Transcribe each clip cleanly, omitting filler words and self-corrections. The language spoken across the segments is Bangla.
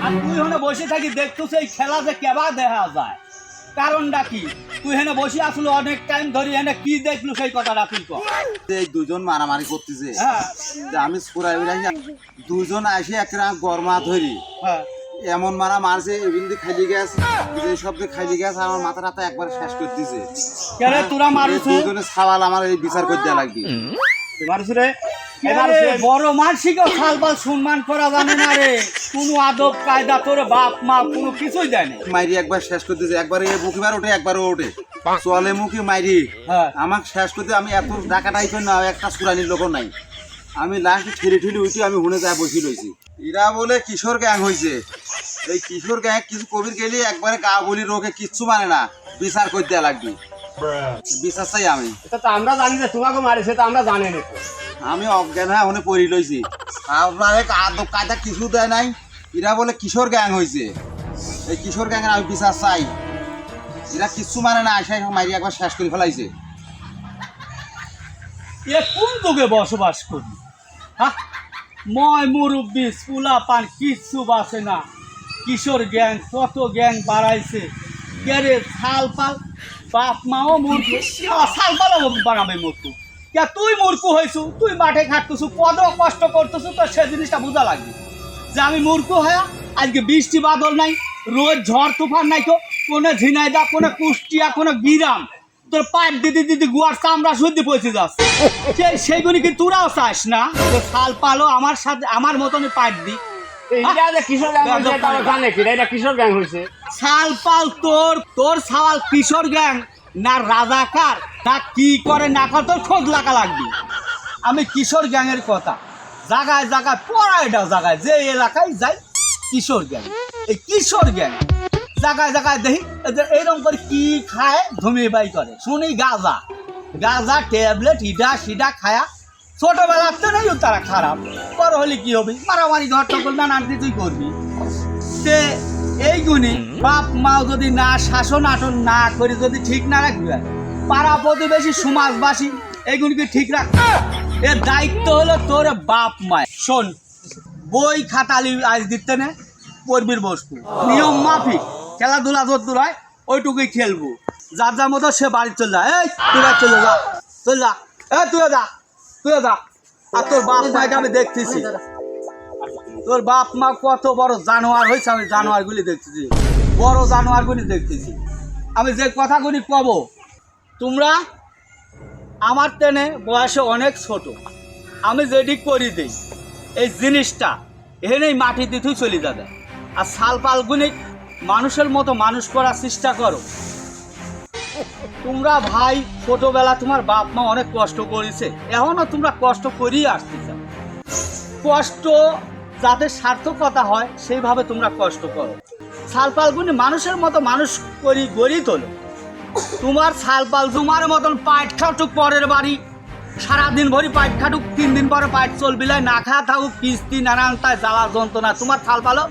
আর তুই হনে বসে থাকি দেখতেছ এই খেলা যে কেবা দেখা যায়, কারণটা কি? তুই হেনে বসে আসলো অনেক টাইম ধরে, হেনে কি দেখলু সেই কথাটা তুই কর। এই দুজন মারামারি করতেছে, হ্যাঁ যে আমি সুরাই দুজন আসে একটা গরমা ধরি হ্যাঁ, এমন মারা মারছে, এমনি খাইলি গ্যাস এই শব্দে খাইলি গ্যাস আমার মাথা টাথা একবার শেষ করে দিছে। কেন তোরা মারুছ? দুজনে সাওয়াল আমার এই বিচার করে দেওয়া লাগবে। মারুছ রে, বড় মানসিকেও সালবাল সম্মান করা জানে না রে, কোনো আদব কায়দা তোর বাপ মা কোনো কিছুই দেয় না। মাইরি একবার শেষ করে দিছে, একবার এই বুকিবার ওঠে একবারও ওঠে, চলে মুখে মাইরি হ্যাঁ আমাকে শেষ করতে। আমি এত ডাকাটাই করি না, একটা সুরানির লোক নাই। আমি লাস্ট ঠেলে ঠেলে উঠি, আমি হুনে যায় বসি রয়েছি। এরা বলে কিশোর গ্যাং হয়েছে, এই কিশোর গ্যাং কিছু কবির গেলে একবারে গা বলি রোগে কিচ্ছু মানে না, বিচার করে দেওয়া লাগবে। বিচার চাই আমি। এটা তো আমরা জানি যে তোমাকে মারিছে, তো আমরা জানি না। আমি অজ্ঞান হয়ে ওখানে পড়ি লইছি, আপনারে আদব কায়দা কিছু দেয় নাই। এরা বলে কিশোর গ্যাং হয়েছে, এই কিশোর গ্যাংয়ের আমি বিচার চাই। এরা কিচ্ছু মানে না, আইসা মাইরি একবার শেষ করে ফেলাইছে। এ কোন যুগে বসবাস করি? হ্যাঁ, ময় মুরব্বী স্কুলা পান কিচ্ছু বাসে না, কিশোর গ্যাং কত গ্যাং বাড়াইছে। কে সাল পাল বাপ মাও মূর্খ, সাল পালও বানাবে মূর্খ। কে তুই মূর্খ হয়েছু, তুই মাঠে খাটতেছু, কত কষ্ট করতেছু, তো সে জিনিসটা বোঝা লাগবে যে আমি মূর্খ হয়ে আজকে বৃষ্টি বাদল নাই, রোজ ঝড় তুফান নাই, তো কোনো ঝিনাইদা, কোনো কুষ্টিয়া, কোনো বিরাম তোর পাইপ দিদি দিদি গুয়ার চামড়া শুদ্ধি পৌঁছে যাচ্ছে। সেইগুলি কি তোরাও চাস না? সাল পালো আমার সাথে আমার মতনই পাইপ দি। এইটা যে কিশোর গ্যাং হয়েছে এটা আমরা জানি কি, এটা কিশোর গ্যাং হয়েছে। সাল পাল তোর সাওয়াল কিশোর গ্যাং না রাজাকার না কি করে না করে তোর খোঁজ লাগা লাগবে। আমি কিশোর গ্যাংয়ের কথা জায়গায় জায়গায় পড়াইটা জায়গায় যে এলাকায় যাই কিশোর গ্যাং, এই কিশোর গ্যাং জায়গায় জায়গায় দেখি এইরকম করে কি খায় ধুমিয়ে বাই করে শুনি গাঁজা গাঁজা ট্যাবলেট হিডা সিডা খায়া ছোটবেলার তো নেই তারা খারাপ। বড় হলে কি হবে, মারামারি ঘরটা করবে না তুই করবি। তে এইগুলি বাপ মাও যদি না শাসন আটন না করে যদি ঠিক না রাখবে, পাড়া প্রতিবেশী সমাজবাসী এইগুলিকে ঠিক রাখ, এর দায়িত্ব হলো তোর বাপ মায়। শোন, বই খাতালি আজ দিতে না, পড়বির বসবো নিয়ম মাফিক, খেলাধুলা যদ্দূর হয় ওইটুকুই খেলবো, যার যার মতো সে বাড়ি চলে যায়। এই তুই চলে যা, চল যা, তুই যা, তুই যা। আর তোর বাপ মাকে আমি দেখতেছি, তোর বাপ মা কত বড় জানোয়ার হয়েছে, আমি জানোয়ারগুলি দেখতেছি, বড় জানোয়ারগুলি দেখতেছি। আমি যে কথাগুলি কব, তোমরা আমার টেনে বয়সে অনেক ছোট, আমি যেটি করি দিই এই জিনিসটা এখানেই মাটি দিতেই চলে যাবে। আর সাল পালগুলি মানুষের মতো মানুষ করার চেষ্টা করো। তোমরা ভাই ছোটবেলা তোমার বাপ মা অনেক কষ্ট করেছে, এখনও তোমরা কষ্ট করিয়ে আসতেছে। কষ্ট যাতে সার্থকতা হয় সেইভাবে তোমরা কষ্ট করো। সালপালগুনি মানুষের মতো মানুষ করি গড়ি তোলো। তোমার সালপাল তোমার মতন পাইট খাটুক পরের বাড়ি, সারাদিন ভরি পাইট খাটুক, 3 দিন পরে পাইট চলবিলাই না খাওয়া থাকুক, কিস্তি নানান তাই জ্বালা যন্ত্রণা। তোমার সালপালও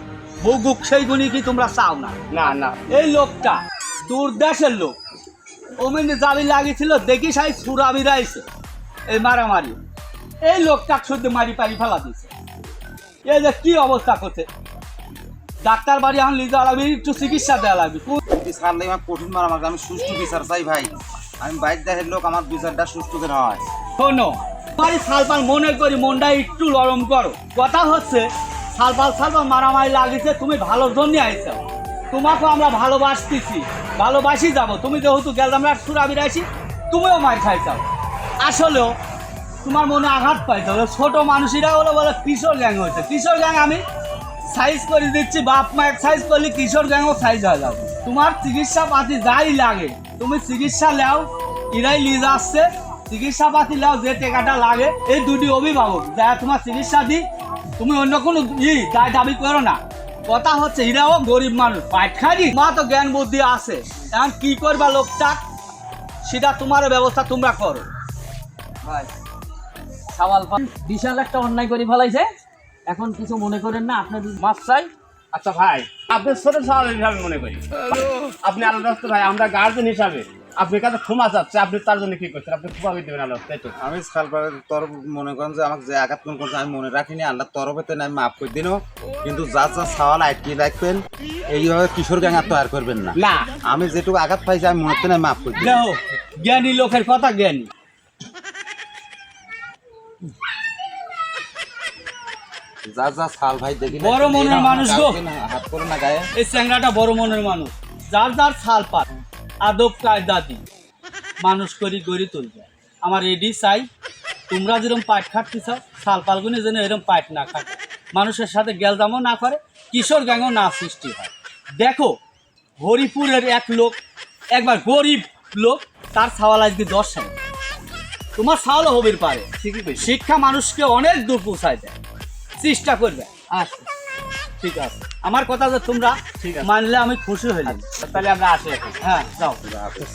ভুগুক, সেইগুলি কি তোমরা চাও না? না না, এই লোকটা দূর দেশের লোক, ওমিনি জাবি লাগিয়েছিল দেখি সাই সুরাবি রাইছে এই মারামারি, এই লোকটা শুদ্ধ মারি পারি ফেলা দিছে। এই যে কি অবস্থা করছে, ডাক্তার বাড়ি এখন লিজা লাগবে, একটু চিকিৎসা দেওয়া লাগবে। বিচার নেই, আমার কঠিন মার, আমাকে আমি সুষ্ঠু বিচার চাই ভাই। আমি বাইর দেশের লোক, আমার বিচারটা সুষ্ঠু করে হয়। শোনো, তোমার সালপাল মনে করি মনটা একটু নরম করো। কথা হচ্ছে সালপাল মারামারি লাগিয়েছে, তুমি ভালোর জন্য আইছো, তোমাকেও আমরা ভালোবাসতেছি, ভালোবাসি যাবো। তুমি যেহেতু গেলামরা সুরাবি রাইছি, তুমিও মার খাইছাও, আসলেও তোমার মনে আঘাত পাইতে হলো। ছোট মানুষেরা হলো বলে কিশোর গ্যাং হয়েছে, কিশোর গ্যাং আমি সাইজ করে দিচ্ছি, বাপ মা এক সাইজ করলে কিশোর গ্যাংও সাইজ হয়ে যাবে। তোমার চিকিৎসা পাতি যাই লাগে তুমি চিকিৎসা নাও, এরাই লিজ আসছে, চিকিৎসা পাতি নাও, যে টাকাটা লাগে এই দুটি অভিভাবক যা তোমার চিকিৎসা দিই, তুমি অন্য কোনো দায় দাবি করো না। কথা হচ্ছে এরাও গরিব মানুষ, পাইট খাই মা তো জ্ঞান বুদ্ধি আছে, এখন কি করবা লোকটা সেটা তোমার ব্যবস্থা তোমরা করো। ভাই সাওয়াল বিশাল একটা অন্যায় করে ফেলাইছে, এখন কিছু মনে করেন না, আপনার মাছ চাই। আচ্ছা ভাই, আপনার ছোট সওয়াল হিসাবে মনে করি, আপনি আলাদা ভাই, আমরা গার্জেন হিসাবে আপনার কাছে ক্ষমা চাচ্ছে, আপনি তার জন্য কি করছেন? আপনি ক্ষমা করে দেবেন আল্লাহ, তাই তো? আমি সালপার তোর মনে করেন যে আমাকে যে আঘাত কোন করছে আমি মনে রাখিনি, আল্লাহর তরফেতে আমি মাফ করে দিন, কিন্তু যার যার সওয়াল আটকে রাখবেন, এইভাবে কিশোর গ্যাং আর তৈরি করবেন না। না আমি যেটুকু আঘাত পাইছি আমি মনে হচ্ছে না মাফ করে দিন। দেখো জ্ঞানী লোকের কথা জ্ঞানী। যার যা সাল ভাই দেখি না, বড় মনের মানুষ গো। হাত করে না গায়ে। এই চ্যাংরাটা বড় মনের মানুষ, যার যার ছাল পাত আদব কায়দা দি মানুষ করি গড়ি তুলবে। আমার এডি চাই তোমরা যেরকম পাট খাটতে চাও, ছাল পালগুনি যেন এরকম পাট না খাটে, মানুষের সাথে গেলজামও না করে, কিশোর গ্যাংও না সৃষ্টি হয়। দেখো হরিপুরের এক লোক, একবার গরিব লোক, তার ছাওয়াল আজকে 10 সাল, তোমার ছাওয়ালও হবির পারে। ঠিকই কইছি। শিক্ষা মানুষকে অনেক দূর পৌঁছায় দেয়, চেষ্টা করবে। আচ্ছা ঠিক আছে, আমার কথা যে তোমরা ঠিক আছে। মানলে আমি খুশি হইলাম। তাহলে আমরা আসি এখন। হ্যাঁ যাও। আল্লাহ হাফেজ।